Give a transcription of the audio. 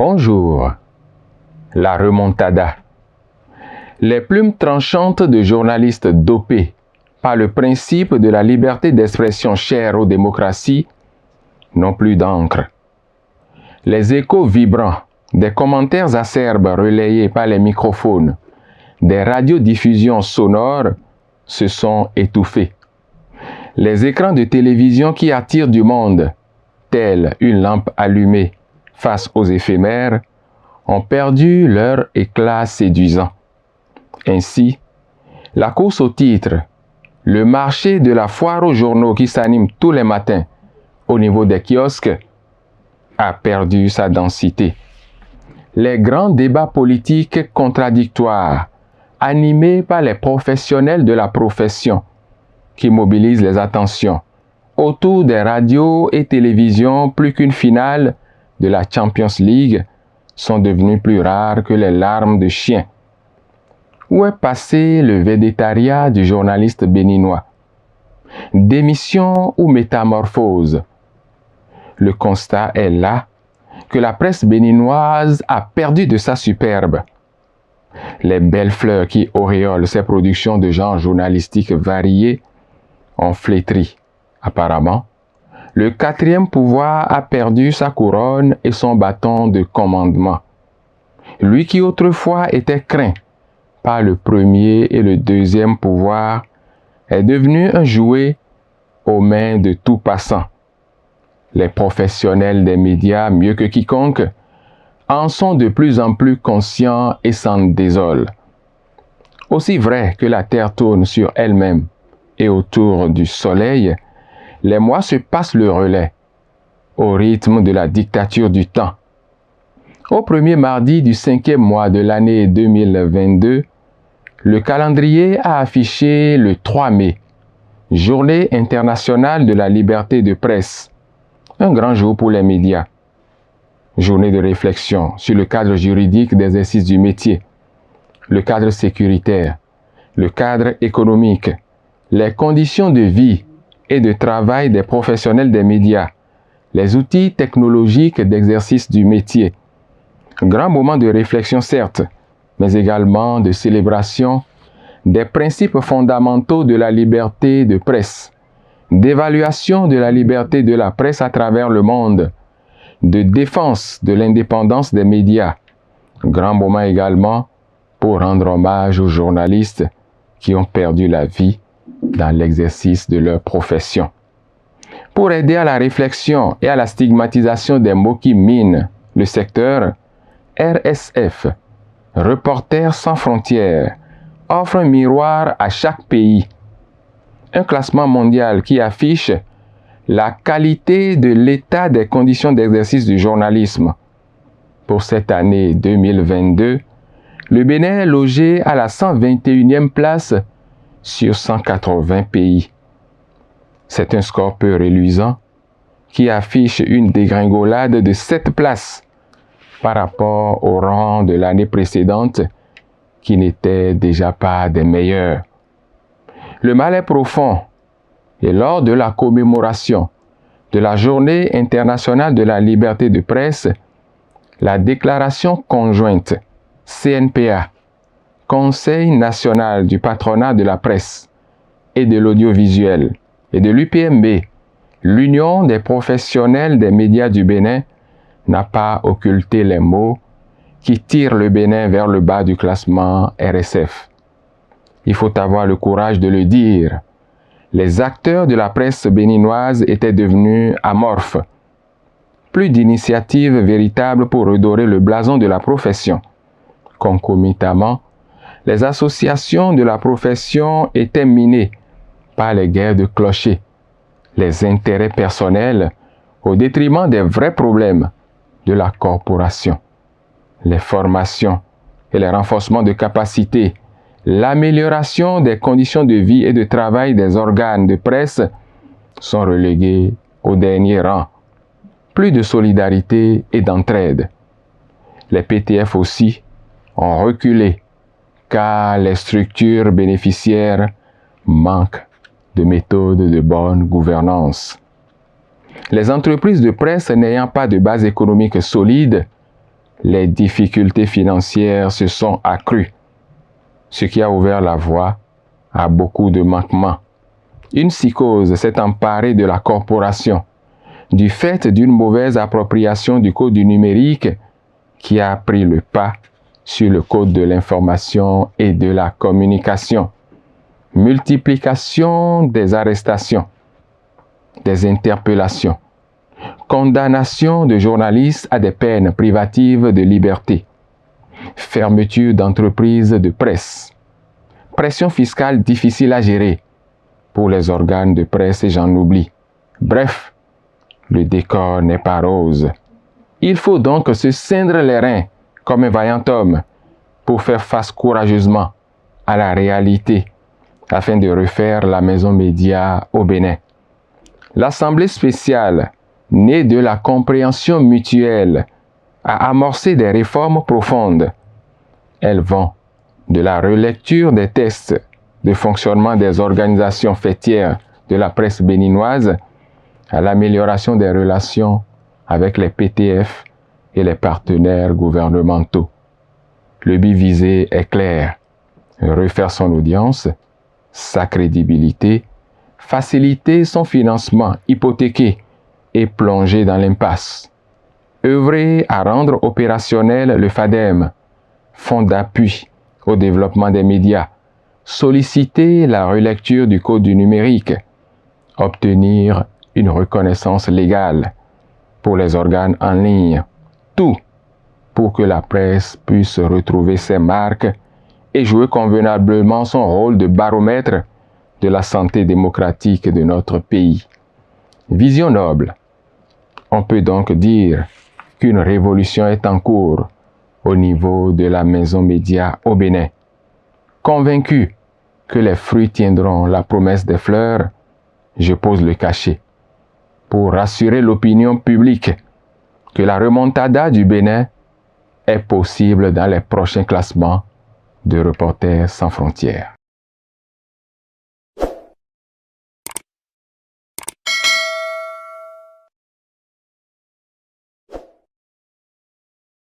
Bonjour. La remontada. Les plumes tranchantes de journalistes dopés par le principe de la liberté d'expression chère aux démocraties n'ont plus d'encre. Les échos vibrants des commentaires acerbes relayés par les microphones des radiodiffusions sonores se sont étouffés. Les écrans de télévision qui attirent du monde, telle une lampe allumée face aux éphémères, ont perdu leur éclat séduisant. Ainsi, la course au titre, le marché de la foire aux journaux qui s'anime tous les matins au niveau des kiosques, a perdu sa densité. Les grands débats politiques contradictoires, animés par les professionnels de la profession, qui mobilisent les attentions autour des radios et télévisions plus qu'une finale de la Champions League, sont devenus plus rares que les larmes de chien. Où est passé le végétariat du journaliste béninois? Démission ou métamorphose? Le constat est là que la presse béninoise a perdu de sa superbe. Les belles fleurs qui auréolent ses productions de genres journalistiques variés ont flétri. Apparemment, le quatrième pouvoir a perdu sa couronne et son bâton de commandement. Lui qui autrefois était craint par le premier et le deuxième pouvoir est devenu un jouet aux mains de tout passant. Les professionnels des médias, mieux que quiconque, en sont de plus en plus conscients et s'en désolent. Aussi vrai que la Terre tourne sur elle-même et autour du Soleil, les mois se passent le relais, au rythme de la dictature du temps. Au premier mardi du 5e mois de l'année 2022, le calendrier a affiché le 3 mai, Journée internationale de la liberté de presse, un grand jour pour les médias. Journée de réflexion sur le cadre juridique d'exercice du métier, le cadre sécuritaire, le cadre économique, les conditions de vie et de travail des professionnels des médias, les outils technologiques d'exercice du métier. Grand moment de réflexion certes, mais également de célébration des principes fondamentaux de la liberté de presse, d'évaluation de la liberté de la presse à travers le monde, de défense de l'indépendance des médias. Grand moment également pour rendre hommage aux journalistes qui ont perdu la vie dans l'exercice de leur profession. Pour aider à la réflexion et à la stigmatisation des mots qui minent le secteur, RSF, Reporters sans frontières, offre un miroir à chaque pays. Un classement mondial qui affiche la qualité de l'état des conditions d'exercice du journalisme. Pour cette année 2022, le Bénin est logé à la 121e place sur 180 pays. C'est un score peu reluisant qui affiche une dégringolade de 7 places par rapport au rang de l'année précédente qui n'était déjà pas des meilleurs. Le mal est profond et lors de la commémoration de la Journée internationale de la liberté de presse, la déclaration conjointe CNPA, Conseil national du patronat de la presse et de l'audiovisuel, et de l'UPMB, l'Union des professionnels des médias du Bénin, n'a pas occulté les mots qui tirent le Bénin vers le bas du classement RSF. Il faut avoir le courage de le dire. Les acteurs de la presse béninoise étaient devenus amorphes. Plus d'initiatives véritables pour redorer le blason de la profession. Concomitamment, les associations de la profession étaient minées par les guerres de clochers, les intérêts personnels au détriment des vrais problèmes de la corporation. Les formations et les renforcements de capacités, l'amélioration des conditions de vie et de travail des organes de presse sont relégués au dernier rang. Plus de solidarité et d'entraide. Les PTF aussi ont reculé car les structures bénéficiaires manquent de méthodes de bonne gouvernance. Les entreprises de presse n'ayant pas de base économique solide les difficultés financières se sont accrues, ce qui a ouvert la voie à beaucoup de manquements. Une psychose s'est emparée de la corporation du fait d'une mauvaise appropriation du code du numérique qui a pris le pas sur le code de l'information et de la communication. Multiplication des arrestations, des interpellations, condamnation de journalistes à des peines privatives de liberté, fermeture d'entreprises de presse, pression fiscale difficile à gérer pour les organes de presse et j'en oublie. Bref, le décor n'est pas rose. Il faut donc se ceindre les reins comme un vaillant homme pour faire face courageusement à la réalité afin de refaire la maison média au Bénin. L'Assemblée spéciale, née de la compréhension mutuelle, a amorcé des réformes profondes. Elles vont de la relecture des tests de fonctionnement des organisations faîtières de la presse béninoise à l'amélioration des relations avec les PTF et les partenaires gouvernementaux. Le but visé est clair, refaire son audience, sa crédibilité, faciliter son financement hypothéqué et plongé dans l'impasse. Œuvrer à rendre opérationnel le FADEM, Fonds d'appui au développement des médias, solliciter la relecture du code du numérique, obtenir une reconnaissance légale pour les organes en ligne, tout pour que la presse puisse retrouver ses marques et jouer convenablement son rôle de baromètre de la santé démocratique de notre pays. Vision noble. On peut donc dire qu'une révolution est en cours au niveau de la maison média au Bénin. Convaincu que les fruits tiendront la promesse des fleurs, je pose le cachet pour rassurer l'opinion publique que la remontada du Bénin est possible dans les prochains classements de Reporters sans frontières.